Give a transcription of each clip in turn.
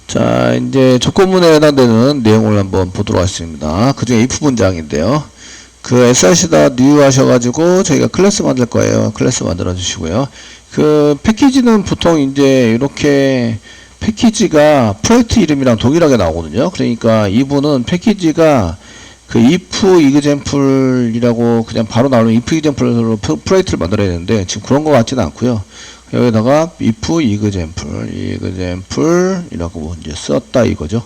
자, 이제 조건문에 해당되는 내용을 한번 보도록 하겠습니다. 그 중에 if 문장인데요. 그 src다 new 하셔가지고 저희가 클래스 만들 거예요. 클래스 만들어 주시고요. 그 패키지는 보통 이제 이렇게 패키지가 프로젝트 이름이랑 동일하게 나오거든요. 그러니까 이분은 패키지가 그 if example이라고 그냥 바로 나오는 if example로 프로젝트를 만들어야 되는데 지금 그런 것 같지는 않고요. 여기다가 if example이라고 이제 썼다 이거죠.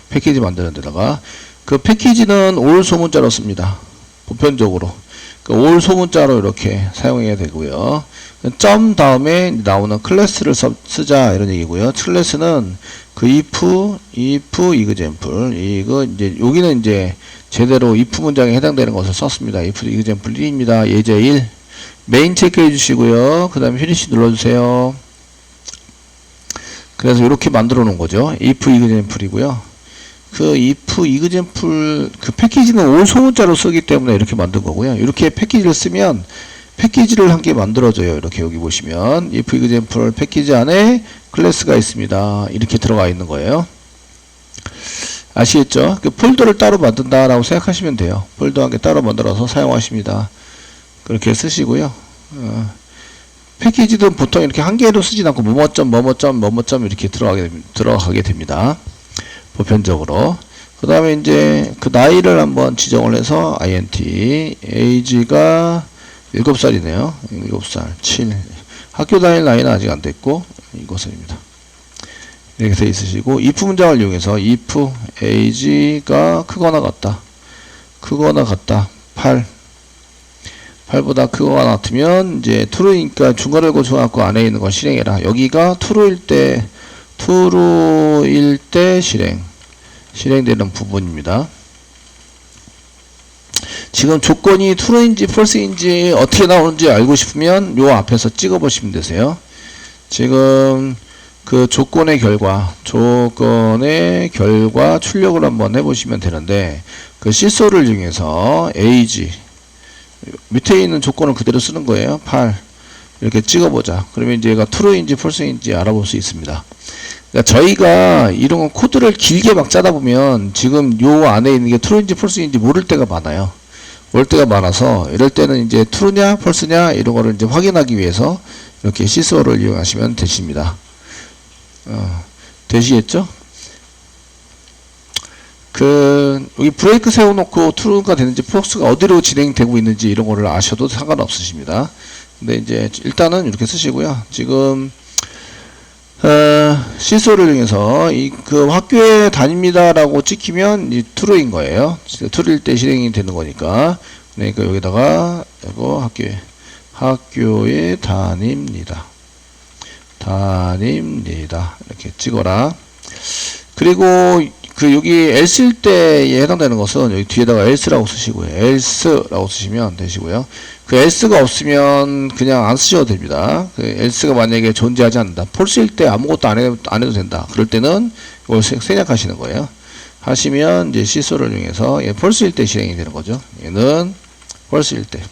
패키지 만드는 데다가 그 패키지는 올 소문자로 씁니다. 보편적으로 그 올 소문자로 이렇게 사용해야 되고요. 점 다음에 나오는 클래스를 쓰자 이런 얘기고요. 클래스는 그 if example 이거 이제 여기는 이제 제대로 if 문장에 해당되는 것을 썼습니다. if example 1입니다. 예제 1 메인 체크해 주시고요. 그 다음에 피니시 눌러주세요. 그래서 이렇게 만들어 놓은 거죠. if example이고요. 그 if example 그 패키지는 올 소문자로 쓰기 때문에 이렇게 만든 거고요. 이렇게 패키지를 쓰면 패키지를 한 개 만들어져요. 이렇게 여기 보시면 if example 패키지 안에 클래스가 있습니다. 이렇게 들어가 있는 거예요. 아시겠죠? 그 폴더를 따로 만든다라고 생각하시면 돼요. 폴더 한 개 따로 만들어서 사용하십니다. 그렇게 쓰시고요. 패키지도 보통 이렇게 한 개로 쓰진 않고 뭐뭐점 이렇게 들어가게 됩니다. 보편적으로. 그 다음에 이제 그 나이를 한번 지정을 해서 int age가 7살이네요. 7살 7 학교 다닐 나이는 아직 안 됐고 이것입니다. 이렇게 돼 있으시고 if 문장을 이용해서 if age가 크거나 같다 8보다 크거나 같으면 이제 true니까 중괄호 중학교 안에 있는 건 실행해라. 여기가 true일 때 실행되는 부분입니다. 지금 조건이 true인지 false인지 어떻게 나오는지 알고 싶으면 요 앞에서 찍어 보시면 되세요. 지금 그 조건의 결과 출력을 한번 해보시면 되는데 그 시소를 이용해서 age 밑에 있는 조건을 그대로 쓰는 거예요. 8 이렇게 찍어보자. 그러면 이제 얘가 true인지 false인지 알아볼 수 있습니다. 그러니까 저희가 이런 코드를 길게 막 짜다 보면 지금 요 안에 있는 게 true인지 false인지 모를 때가 많아요. 많아서 이럴 때는 이제 true냐 false냐 이런 거를 이제 확인하기 위해서 이렇게 시소를 이용하시면 되십니다. 되시겠죠? 여기 브레이크 세워놓고 true가 되는지 false가 어디로 진행되고 있는지 이런 거를 아셔도 상관없으십니다. 근데 이제 일단은 이렇게 쓰시고요. 지금 시소를 이용해서 그 학교에 다닙니다라고 찍히면 이 true인 거예요. true일 때 실행이 되는 거니까. 그러니까 여기다가 이거 학교에 다닙니다. 이렇게 찍어라. 그리고 여기 else일 때에 해당되는 것은 여기 뒤에다가 else라고 쓰시고요. else라고 쓰시면 되시고요. 그 else가 없으면 그냥 안 쓰셔도 됩니다. 그 else가 만약에 존재하지 않는다. false일 때 아무것도 안 해도 된다. 그럴 때는 이걸 생략하시는 거예요. 하시면 이제 시소를 이용해서 false일 때 실행이 되는 거죠. 얘는 false일 때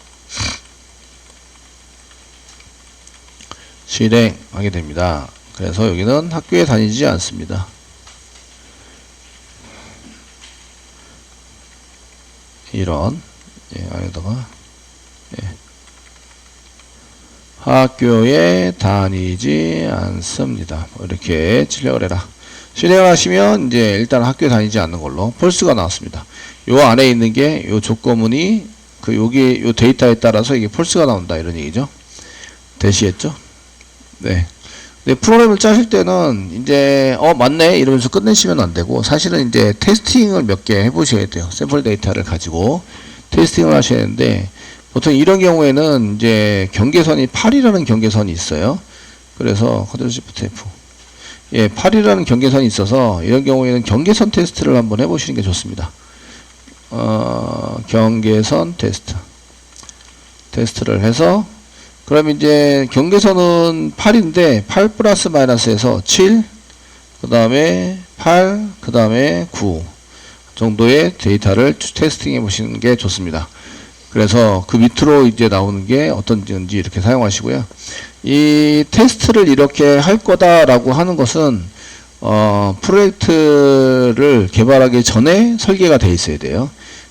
실행하게 됩니다. 그래서 여기는 학교에 다니지 않습니다. 이런 안에다가 학교에 다니지 않습니다. 이렇게 출력을 해라. 실행하시면 이제 일단 학교에 다니지 않는 걸로 false가 나왔습니다. 요 안에 있는 게 요 조건문이 여기 요 데이터에 따라서 이게 false가 나온다 이런 얘기죠. 되시겠죠? 네. 프로그램을 짜실 때는 이제 맞네 이러면서 끝내시면 안 되고 사실은 이제 테스팅을 몇 개 해보셔야 돼요. 샘플 데이터를 가지고 테스팅을 하셔야 되는데 보통 이런 경우에는 이제 경계선이 8이라는 경계선이 있어요. 그래서 컨트롤 시프트 F 8이라는 경계선이 있어서 이런 경우에는 경계선 테스트를 한번 해보시는 게 좋습니다. 경계선 테스트를 해서 그럼 이제 경계선은 8인데 8 플러스 마이너스에서 7 그 다음에 8 그 다음에 9 정도의 데이터를 테스팅해 보시는 게 좋습니다. 그래서 그 밑으로 이제 나오는 게 어떤지 이렇게 사용하시고요. 이 테스트를 이렇게 할 거다라고 하는 것은 프로젝트를 개발하기 전에 설계가 돼 있어야 돼요.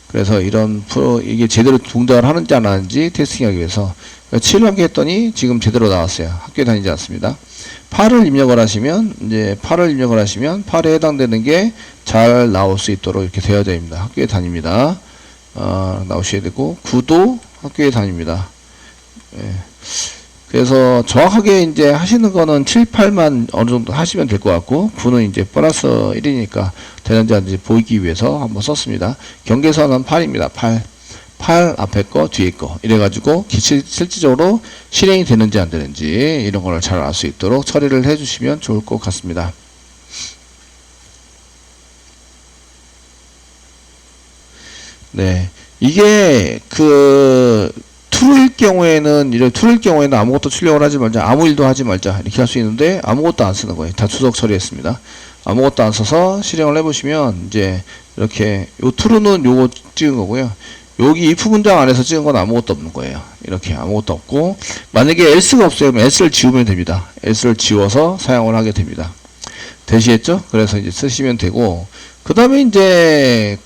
그래서 이게 제대로 동작을 하는지 안 하는지 테스팅하기 위해서 7을 했더니 지금 제대로 나왔어요. 학교에 다니지 않습니다. 8을 입력을 하시면 8에 해당되는 게 잘 나올 수 있도록 이렇게 되어져 있습니다. 학교에 다닙니다. 나오셔야 되고 9도 학교에 다닙니다. 예. 그래서 정확하게 이제 하시는 거는 7, 8만 어느 정도 하시면 될 것 같고 9는 이제 플러스 1이니까 되는지 안 되는지 보이기 위해서 한번 썼습니다. 경계선은 8입니다. 8 앞에 거 뒤에 거 이래가지고 실질적으로 실행이 되는지 안 되는지 이런 걸 잘 알 수 있도록 처리를 해주시면 좋을 것 같습니다. 네, 이게 툴일 경우에는 아무것도 출력을 하지 말자, 아무 일도 하지 말자 이렇게 할 수 있는데 아무것도 안 쓰는 거예요. 다 주석 처리했습니다. 아무것도 안 써서 실행을 해보시면 이제 이렇게 요 툴은 요거 찍은 거고요. 여기 if 문장 안에서 찍은 건 아무것도 없는 거예요. 이렇게 아무것도 없고 만약에 else가 없어요. 그럼 else를 지우면 됩니다. else를 지워서 사용을 하게 됩니다. 되시겠죠? 그래서 이제 쓰시면 되고 그 다음에 이제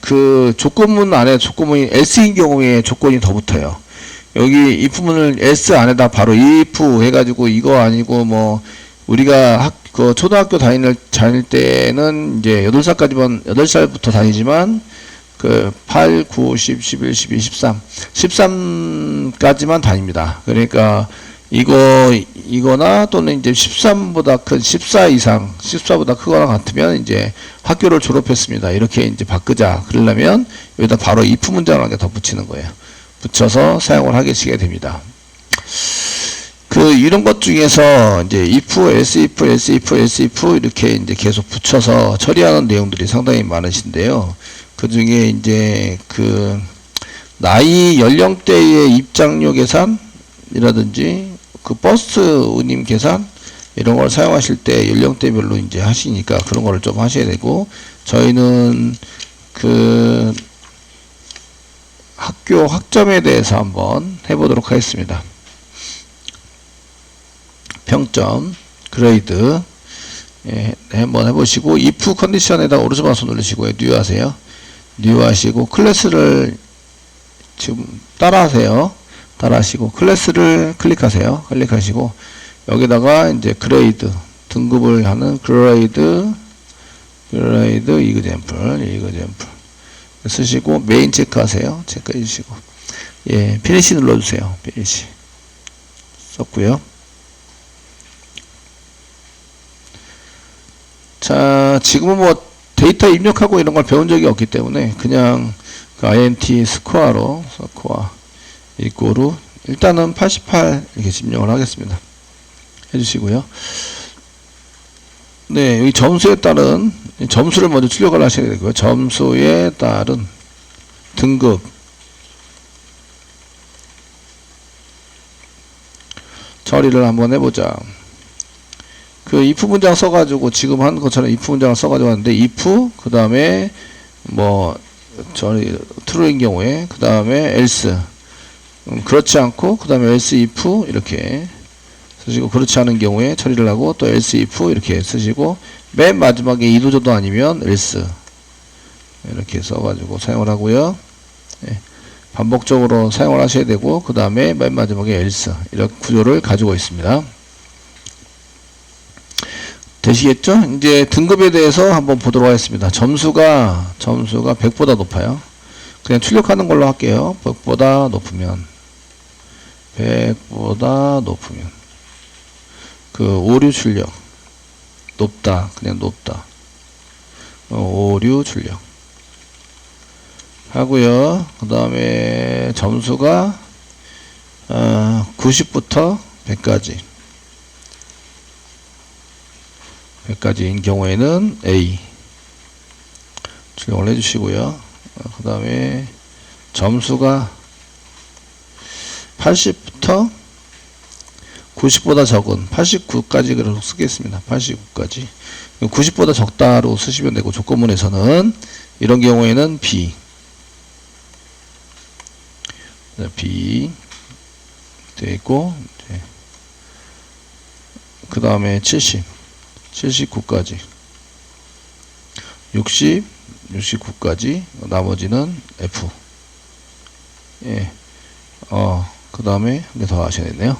조건문 안에 조건문이 else인 경우에 조건이 더 붙어요. 여기 if문을 else 안에다 바로 if 해가지고 이거 아니고 뭐 우리가 초등학교 다닐 때는 이제 8살부터 다니지만 8, 9, 10, 11, 12, 13 13까지만 다닙니다. 그러니까 이거나 또는 이제 13보다 큰 14 이상 14보다 크거나 같으면 이제 학교를 졸업했습니다. 이렇게 이제 바꾸자 그러려면 여기다 바로 if 문장을 하나 더 붙이는 거예요. 붙여서 사용을 하시게 됩니다. 이런 것 중에서 이제 if, else if 이렇게 이제 계속 붙여서 처리하는 내용들이 상당히 많으신데요. 그 중에 이제 나이 연령대의 입장료 계산이라든지 버스 운임 계산 이런 걸 사용하실 때 연령대별로 이제 하시니까 그런 거를 좀 하셔야 되고 저희는 학교 학점에 대해서 한번 해보도록 하겠습니다. 평점, 그레이드 한번 해보시고 if 컨디션에다 오른쪽 마우스 누르시고 new 하세요. new 하시고 클래스를 지금 따라하시고 클래스를 클릭하세요. 클릭하시고 여기다가 이제 그레이드 등급을 하는 그레이드 example 쓰시고 메인 체크하세요. 체크해 주시고 피니시 눌러주세요. 피니시 썼고요. 자, 지금은 뭐 데이터 입력하고 이런 걸 배운 적이 없기 때문에 그냥 int 스코어 이꼬르 일단은 88 이렇게 입력을 하겠습니다. 해주시고요. 네, 여기 점수에 따른 점수를 먼저 출력을 하셔야 되고요. 점수에 따른 등급 처리를 한번 해보자. if 문장 써가지고 지금 한 것처럼 if 문장을 써가지고 하는데 if 그 다음에 true인 경우에 그 다음에 else 그렇지 않고 그 다음에 else if 이렇게 쓰시고 그렇지 않은 경우에 처리를 하고 또 else if 이렇게 쓰시고 맨 마지막에 이도저도 아니면 else 이렇게 써가지고 사용을 하고요. 반복적으로 사용을 하셔야 되고 그 다음에 맨 마지막에 else 이런 구조를 가지고 있습니다. 되시겠죠? 이제 등급에 대해서 한번 보도록 하겠습니다. 점수가 100보다 높아요. 그냥 출력하는 걸로 할게요. 100보다 높으면 오류 출력 높다. 그냥 높다. 오류 출력 하고요. 그 다음에 점수가 90부터 100까지인 경우에는 A 출력을 해주시고요. 그 다음에 점수가 80부터 90보다 적은 89까지 그래서 쓰겠습니다. 89까지 90보다 적다로 쓰시면 되고 조건문에서는 이런 경우에는 B 되어 있고 그 다음에 79까지 60, 69까지, 나머지는 F. 예. 그 다음에 한 개 더 하셔야 되네요.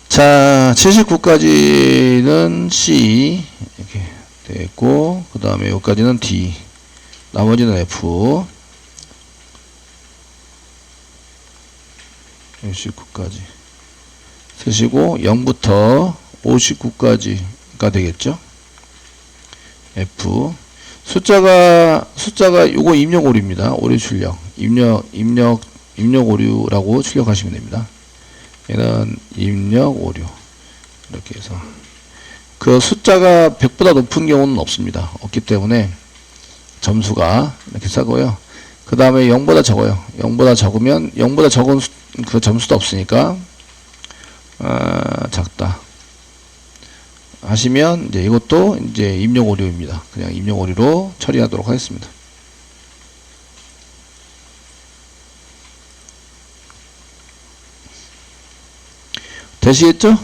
자, 79까지는 C. 이렇게 됐고, 그 다음에 여기까지는 D. 나머지는 F. 69까지. 쓰시고, 0부터 59까지가 되겠죠? F. 숫자가 요거 입력 오류입니다. 오류 출력. 입력 오류라고 출력하시면 됩니다. 얘는 입력 오류. 이렇게 해서. 그 숫자가 100보다 높은 경우는 없습니다. 없기 때문에 점수가 이렇게 싸고요. 그 다음에 0보다 적어요. 0보다 적으면, 0보다 적은 그 점수도 없으니까, 작다. 하시면, 이제 이것도 이제 입력 오류입니다. 그냥 입력 오류로 처리하도록 하겠습니다. 되시겠죠?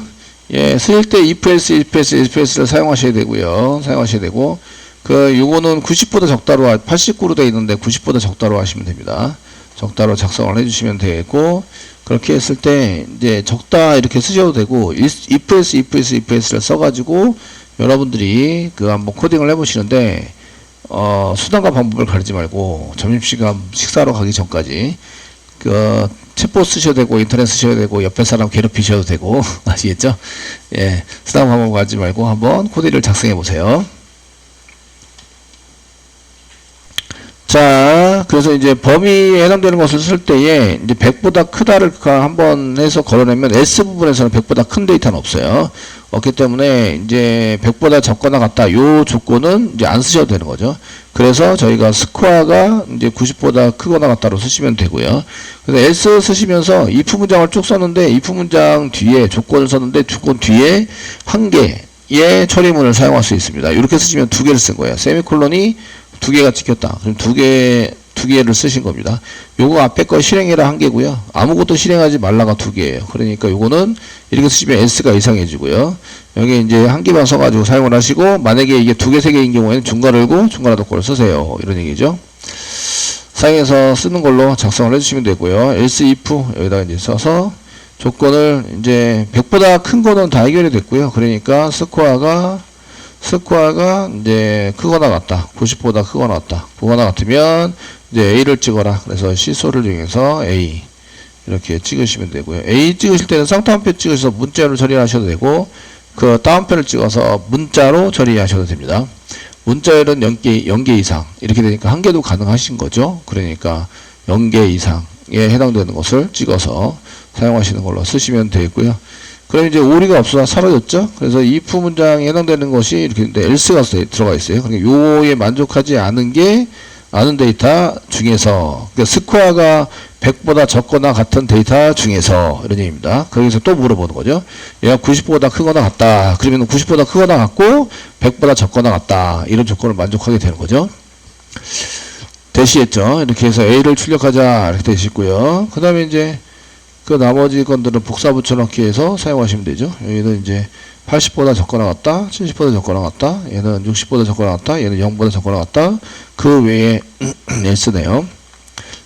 예, 쓰실 때 if else를 사용하셔야 되고요. 사용하셔야 되고, 요거는 90보다 적다로, 89로 되어 있는데 90보다 적다로 하시면 됩니다. 적다로 작성을 해주시면 되겠고, 그렇게 했을 때, 이제 적다 이렇게 쓰셔도 되고, if else를 써가지고, 여러분들이 한번 코딩을 해보시는데, 수단과 방법을 가리지 말고, 점심시간 식사하러 가기 전까지, 챗봇 쓰셔도 되고, 인터넷 쓰셔도 되고, 옆에 사람 괴롭히셔도 되고, 아시겠죠? 예, 수단 방법 가지 말고 한번 코드를 작성해 보세요. 자, 그래서 이제 범위에 해당되는 것을 쓸 때에, 이제 100보다 크다를 한번 해서 걸어내면, S 부분에서는 100보다 큰 데이터는 없어요. 없기 때문에, 이제 100보다 적거나 같다, 요 조건은 이제 안 쓰셔도 되는 거죠. 그래서 저희가 스코어가 이제 90보다 크거나 같다로 쓰시면 되고요. 그래서 else 쓰시면서 if 문장을 쭉 썼는데, if 문장 뒤에 조건을 썼는데, 조건 뒤에 한 개의 처리문을 사용할 수 있습니다. 이렇게 쓰시면 두 개를 쓴 거예요. 세미콜론이 두 개가 찍혔다. 그럼 두 개를 쓰신 겁니다. 요거 앞에 거 실행해라 한 개고요. 아무것도 실행하지 말라가 두 개예요. 그러니까 요거는 이렇게 쓰시면 S가 이상해지고요. 여기 이제 한 개만 써가지고 사용을 하시고, 만약에 이게 두 개, 세 개인 경우에는 중괄을 고 중괄화 덧글을 쓰세요. 이런 얘기죠. 사용해서 쓰는 걸로 작성을 해주시면 되고요. else if 여기다가 이제 써서 조건을 이제 100보다 큰 거는 다 해결이 됐고요. 그러니까 스코어가 이제 크거나 같다. 90보다 크거나 같다. 크거나 같으면 이제 A를 찍어라. 그래서 시소를 이용해서 A 이렇게 찍으시면 되고요. A 찍으실 때는 쌍따옴표 찍으셔서 문자로 처리하셔도 되고, 그 따옴표를 찍어서 문자로 처리하셔도 됩니다. 문자열은 0개 이상 이렇게 되니까 한 개도 가능하신 거죠. 그러니까 0개 이상에 해당되는 것을 찍어서 사용하시는 걸로 쓰시면 되겠고요. 그럼 이제 오류가 없어서 사라졌죠. 그래서 if 문장에 해당되는 것이 이렇게 있는데 else가 들어가 있어요. 그러니까 요에 만족하지 않은 데이터 중에서, 그러니까 스코어가 100보다 적거나 같은 데이터 중에서, 이런 얘기입니다. 거기서 또 물어보는 거죠. 얘가 90보다 크거나 같다. 그러면 90보다 크거나 같고 100보다 적거나 같다. 이런 조건을 만족하게 되는 거죠. 되시겠죠? 이렇게 해서 A를 출력하자 이렇게 되시고요. 그 다음에 이제 그 나머지 건들은 복사 붙여넣기 해서 사용하시면 되죠. 여기는 이제 80보다 적거나 같다, 70보다 적거나 같다, 얘는 60보다 적거나 같다, 얘는 0보다 적거나 같다. 그 외에 else네요.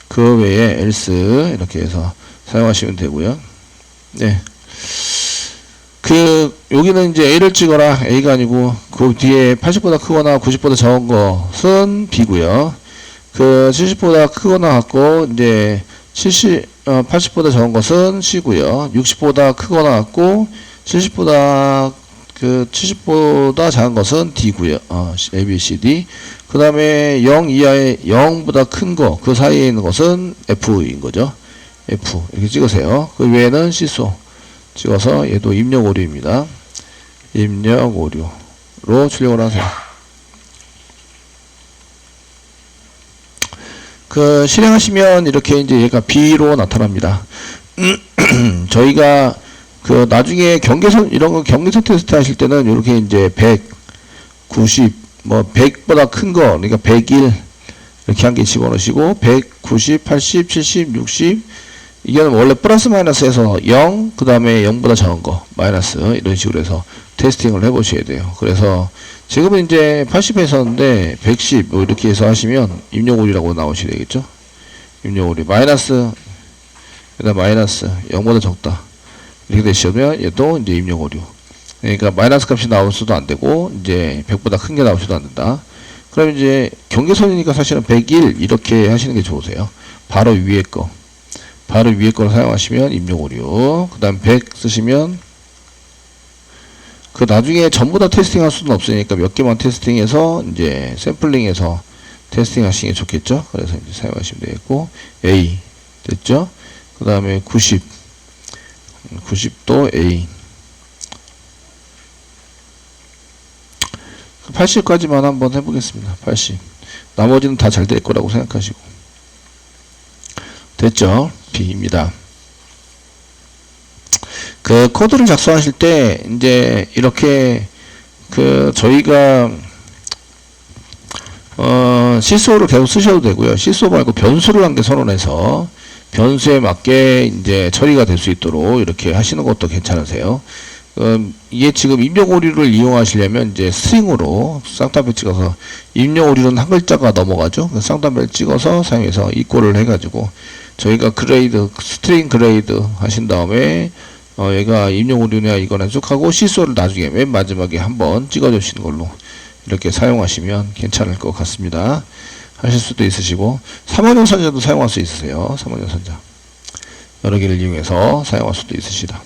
그 외에 else 이렇게 해서 사용하시면 되고요. 네. 여기는 이제 A를 찍어라. A가 아니고 그 뒤에 80보다 크거나 90보다 적은 것은 B고요. 70보다 크거나 같고 이제 80보다 적은 것은 C고요. 60보다 크거나 같고 70보다 작은 것은 D고요. A, B, C, D. 그 다음에 0 이하의 0보다 큰 거, 그 사이에 있는 것은 F인 거죠. F. 이렇게 찍으세요. 그 외에는 C소 찍어서 얘도 입력 오류입니다. 입력 오류로 출력을 하세요. 실행하시면 이렇게 이제 얘가 B로 나타납니다. 저희가 나중에 경계선, 이런 거 경계선 테스트 하실 때는 이렇게 이제 100, 90, 100보다 큰 거, 그러니까 101, 이렇게 한 개 집어넣으시고, 100, 90, 80, 70, 60, 이거는 원래 플러스 마이너스에서 0, 그 다음에 0보다 작은 거, 마이너스, 이런 식으로 해서 테스팅을 해보셔야 돼요. 그래서 지금은 이제 80에 있었는데 110, 뭐 이렇게 해서 하시면 입력오류라고 나오셔야 되겠죠? 입력오류. 마이너스, 그다음 마이너스, 0보다 적다. 이렇게 되시면 얘도 이제 입력오류. 그러니까 마이너스 값이 나올 수도 안 되고, 이제 100보다 큰 게 나올 수도 안 된다. 그럼 이제 경계선이니까 사실은 101 이렇게 하시는 게 좋으세요. 바로 위에 거. 바로 위에 거를 사용하시면 입력오류. 그 다음 100 쓰시면 그 나중에 전부 다 테스팅 할 수는 없으니까 몇 개만 테스팅해서 이제 샘플링해서 테스팅 하시는 게 좋겠죠. 그래서 이제 사용하시면 되겠고, A 됐죠. 그 다음에 90도 A 80까지만 한번 해보겠습니다. 80. 나머지는 다 잘 될 거라고 생각하시고. 됐죠? B입니다. 그 코드를 작성하실 때 이제 이렇게 그 저희가 시소를 계속 쓰셔도 되고요. 시소 말고 변수를 한 개 선언해서 변수에 맞게 이제 처리가 될 수 있도록 이렇게 하시는 것도 괜찮으세요. 이게 지금 입력 오류를 이용하시려면 이제 스트링으로 쌍따옴표 찍어서 입력 오류는 한 글자가 넘어가죠. 쌍따옴표를 찍어서 사용해서 이꼴을 해가지고 저희가 그레이드 스트링 그레이드 하신 다음에 얘가 입력 오류냐 이거나 쭉 하고 시소를 나중에 맨 마지막에 한번 찍어주시는 걸로 이렇게 사용하시면 괜찮을 것 같습니다. 하실 수도 있으시고 3원형 선자도 사용할 수 있으세요. 3원형 선자 여러 개를 이용해서 사용할 수도 있으시다.